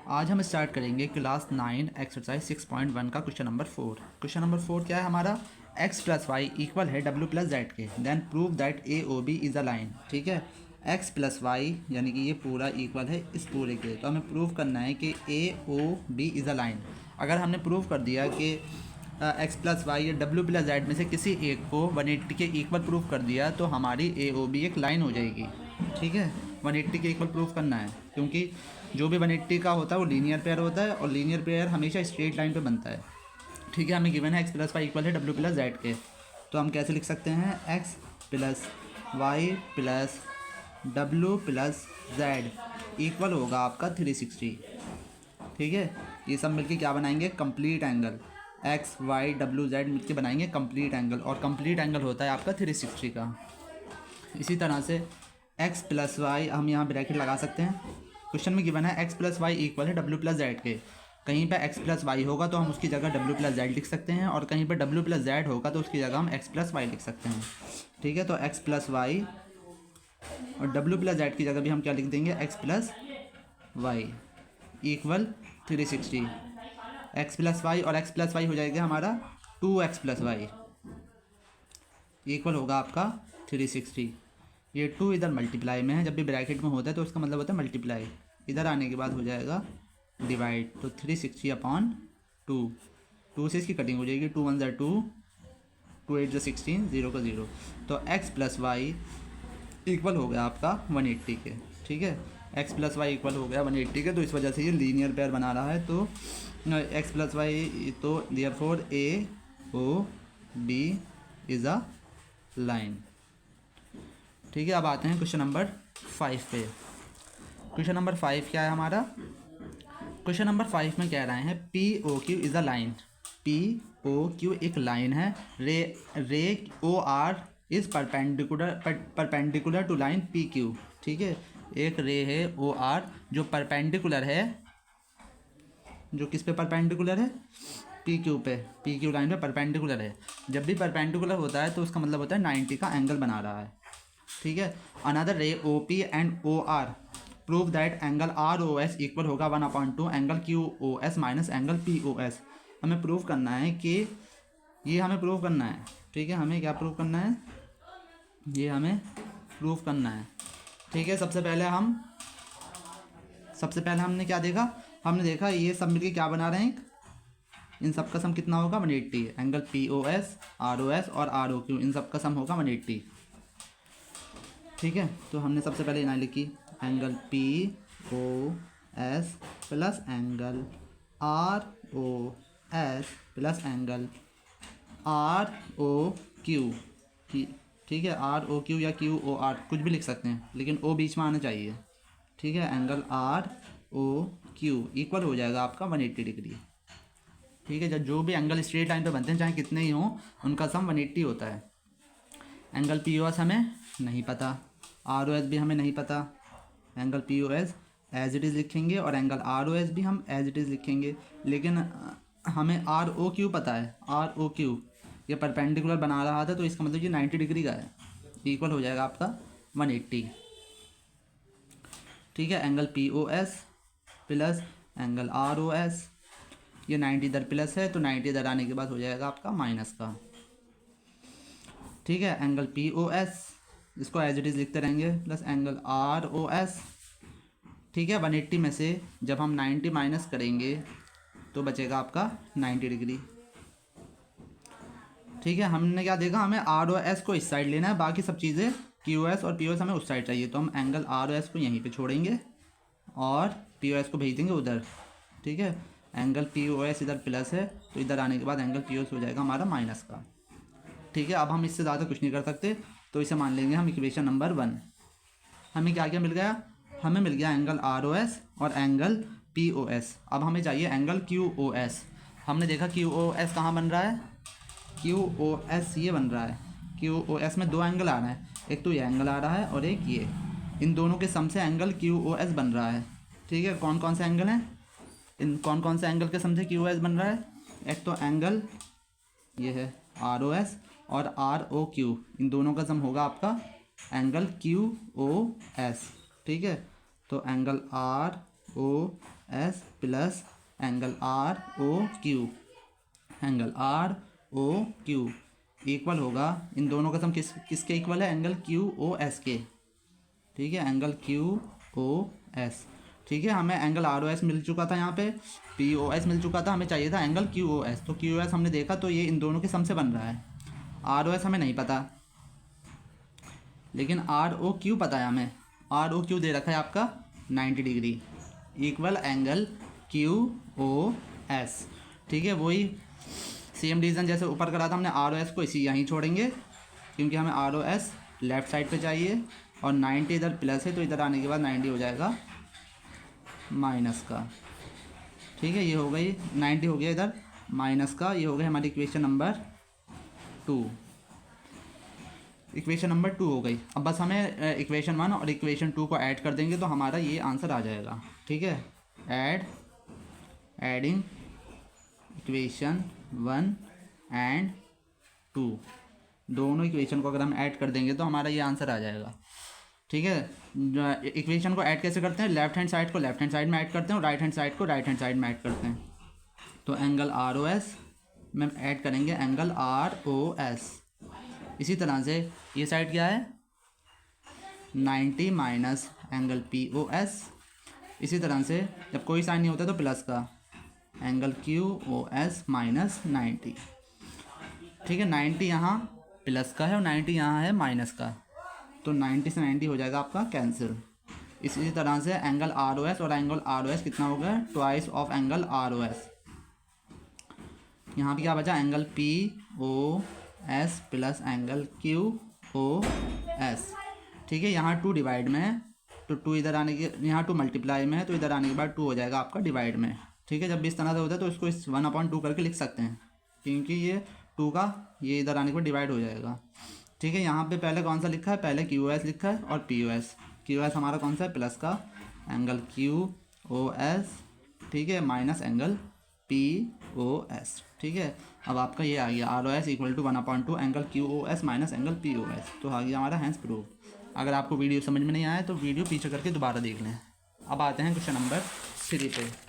आज हम स्टार्ट करेंगे क्लास 9 एक्सरसाइज 6.1 का क्वेश्चन नंबर 4। क्वेश्चन नंबर 4 क्या है हमारा, x प्लस वाई इक्वल है w प्लस जेड के, then prove that A O B is a line. ठीक है, x प्लस वाई यानी कि ये पूरा इक्वल है इस पूरे के, तो हमें प्रूव करना है कि A O B is a line. अगर हमने प्रूव कर दिया कि x प्लस वाई या w प्लस जेड में से किसी एक को 180 के इक्वल प्रूव कर दिया तो हमारी ए ओ बी एक लाइन हो जाएगी। ठीक है, 180 के इक्वल प्रूफ करना है, क्योंकि जो भी 180 का होता है वो लीनियर पेयर होता है और लीनियर पेयर हमेशा स्ट्रेट लाइन पे बनता है। ठीक है, हमें गिवन है x प्लस वाई इक्वल है w प्लस जेड के, तो हम कैसे लिख सकते हैं, x plus y plus w plus z equal होगा आपका 360। ठीक है, ये सब मिलके क्या बनाएंगे, complete angle. x y w z मिलके बनाएंगे कंप्लीट एंगल, और कंप्लीट एंगल होता है आपका 360 का। इसी तरह से x प्लस वाई हम यहाँ ब्रैकेट लगा सकते हैं। क्वेश्चन में गिवन है x प्लस वाई इक्वल है w प्लस जेड के, कहीं पे x प्लस वाई होगा तो हम उसकी जगह w प्लस जेड लिख सकते हैं, और कहीं पे w प्लस जेड होगा तो उसकी जगह हम x प्लस वाई लिख सकते हैं। ठीक है, तो x प्लस वाई और w प्लस जेड की जगह भी हम क्या लिख देंगे, x plus y equal 360। x plus y और x प्लस वाई हो जाएगा हमारा 2x प्लस वाई इक्वल होगा आपका 360। ये 2 इधर मल्टीप्लाई में है, जब भी ब्रैकेट में होता है तो उसका मतलब होता है मल्टीप्लाई, इधर आने के बाद हो जाएगा डिवाइड, तो 360 अपॉन 2, 2 से इसकी कटिंग हो जाएगी, 2 1 2, 2 8 16, 0 का 0, तो x प्लस वाई इक्वल हो गया आपका 180 के। ठीक है, x प्लस वाई इक्वल हो गया 180 के, तो इस वजह से ये लीनियर पेयर बना रहा है, तो x प्लस वाई, तो therefore A O B is a line. ठीक है, अब आते हैं क्वेश्चन नंबर 5 पे। क्वेश्चन नंबर 5 क्या है हमारा, क्वेश्चन नंबर 5 में कह रहे हैं P O Q is a line. P O Q एक लाइन है, ray O R is perpendicular to line P Q. ठीक है, एक रे है ओ आर जो परपेंडिकुलर है, जो किस पे परपेंडिकुलर है, पी क्यू पे, पी क्यू लाइन पे परपेंडिकुलर है। जब भी परपेंडिकुलर होता है तो उसका मतलब होता है 90 का एंगल बना रहा है। ठीक है, another ray O P and O R prove that angle R O S equal होगा 1/2 angle Q O S minus angle P O S. हमें प्रूव करना है कि ये हमें प्रूव करना है। ठीक है, हमें क्या प्रूव करना है, ये हमें प्रूव करना है। ठीक है, सबसे पहले हमने क्या देखा, हमने देखा ये सब मिलके क्या बना रहे हैं, इन सब का सम कितना होगा 180, angle P O S, R O S और आर ओ क्यू, इन सब का सम होगा 180। ठीक है, तो हमने सबसे पहले यहाँ लिखी angle P O S plus angle R O S plus angle R O Q. ठीक है, आर ओ क्यू या क्यू ओ आर कुछ भी लिख सकते हैं, लेकिन ओ बीच में आना चाहिए। ठीक है, angle R O Q equal हो जाएगा आपका 180 डिग्री। ठीक है, जब जो भी एंगल स्ट्रेट लाइन पे बनते हैं चाहे कितने ही हों उनका सम 180 होता है। एंगल पी ओ एस हमें नहीं पता, आर ओ एस भी हमें नहीं पता, angle P O S as it is लिखेंगे और एंगल आर ओ एस भी हम एज इट इज़ लिखेंगे, लेकिन हमें आर ओ क्यू पता है, आर ओ क्यू ये परपेंडिकुलर बना रहा था तो इसका मतलब ये 90 डिग्री का है, इक्वल हो जाएगा आपका 180। ठीक है, angle P O S plus angle R O S, ये 90 इधर प्लस है तो 90 इधर आने के बाद हो जाएगा आपका माइनस का। ठीक है, एंगल पी ओ एस इसको एज इट इज़ लिखते रहेंगे plus angle R O S. ठीक है, 180 में से जब हम 90 माइनस करेंगे तो बचेगा आपका 90 डिग्री। ठीक है, हमने क्या देखा, हमें आर ओ एस को इस साइड लेना है, बाकी सब चीज़ें क्यू एस और पी ओ एस हमें उस साइड चाहिए, तो हम एंगल आर ओ एस को यहीं पे छोड़ेंगे और पी ओ एस को भेज देंगे उधर। ठीक है, एंगल पी ओ एस इधर प्लस है तो इधर आने के बाद एंगल पी ओ एस हो जाएगा हमारा माइनस का। ठीक है, अब हम इससे ज़्यादा कुछ नहीं कर सकते तो इसे मान लेंगे हम इक्वेशन नंबर 1। हमें क्या क्या मिल गया, हमें मिल गया एंगल आर ओ एस और एंगल पी ओ एस। अब हमें चाहिए एंगल क्यू ओ एस। हमने देखा क्यू ओ एस कहाँ बन रहा है, क्यू ओ एस ये बन रहा है, क्यू ओ एस में दो एंगल आ रहे हैं, एक तो ये एंगल आ रहा है और एक ये, इन दोनों के सम से एंगल क्यू ओ एस बन रहा है। ठीक है, कौन कौन से एंगल हैं, इन कौन कौन से एंगल के सम से क्यू ओ एस बन रहा है, एक तो एंगल ये है आर ओ एस और आर ओ क्यू, इन दोनों का सम होगा आपका एंगल क्यू ओ एस। ठीक है, तो angle R O S plus angle R O Q, angle R O Q equal होगा, इन दोनों का सम किसके इक्वल है, एंगल क्यू ओ एस के। ठीक है, एंगल क्यू ओ एस। ठीक है, हमें एंगल आर ओ एस मिल चुका था, यहाँ पे पी ओ एस मिल चुका था, हमें चाहिए था एंगल क्यू ओ एस। तो क्यू ओ एस हमने देखा तो ये इन दोनों के सम से बन रहा है। आर ओ एस हमें नहीं पता, लेकिन आर ओ क्यू पता है हमें। आर ओ क्यू दे रखा है आपका 90 degree equal angle Q O S. ठीक है, वही सेम रीज़न जैसे ऊपर करा था हमने, आर ओ एस को इसी यहीं छोड़ेंगे क्योंकि हमें R O S left side पे चाहिए, और 90 इधर प्लस है तो इधर आने के बाद 90 हो जाएगा माइनस का। ठीक है, ये हो गई 90 हो गया इधर माइनस का, ये हो गई हमारी इक्वेशन नंबर 2। इक्वेशन नंबर 2 हो गई। अब बस हमें इक्वेशन 1 और इक्वेशन 2 को ऐड कर देंगे तो हमारा ये आंसर आ जाएगा। ठीक है, एडिंग इक्वेशन 1 एंड 2, दोनों इक्वेशन को अगर हम ऐड कर देंगे तो हमारा ये आंसर आ जाएगा। ठीक है, इक्वेशन को ऐड कैसे करते हैं, लेफ्ट हैंड साइड को लेफ्ट हैंड साइड में ऐड करते हैं और राइट हैंड साइड को राइट हैंड साइड में ऐड करते हैं। तो एंगल आर ओ एस में ऐड करेंगे एंगल आर ओ एस। इसी तरह से ये साइड क्या है, 90 minus angle P O S. इसी तरह से जब कोई साइन नहीं होता तो प्लस का angle Q O S minus 90। ठीक है, 90 यहाँ प्लस का है और 90 यहाँ है माइनस का, तो 90 से 90 हो जाएगा आपका कैंसिल। इसी तरह से एंगल आर ओ एस और एंगल आर ओ एस कितना हो गया, twice of angle R O S. यहाँ पे क्या बचा, angle P O S plus angle Q O S. ठीक है, यहाँ 2 डिवाइड में है तो 2 इधर आने के, यहाँ 2 मल्टीप्लाई में है तो इधर आने के बाद 2 हो जाएगा आपका डिवाइड में। ठीक है, जब भी इस तरह से होता है तो इसको इस 1/2 करके लिख सकते हैं क्योंकि ये 2 का ये इधर आने के बाद डिवाइड हो जाएगा। ठीक है, यहाँ पे पहले कौन सा लिखा है, पहले क्यू ओ एस लिखा है और P O S. Q O S हमारा कौन सा है, प्लस का एंगल क्यू ओ एस। ठीक है, minus angle P O S. ठीक है, अब आपका ये आ गया R O S equal to 1/2 angle Q O S minus angle P O S. तो आ गया हमारा हैंस प्रूफ। अगर आपको वीडियो समझ में नहीं आया तो वीडियो पीछे करके दोबारा देख लें। अब आते हैं क्वेश्चन नंबर 3 पे।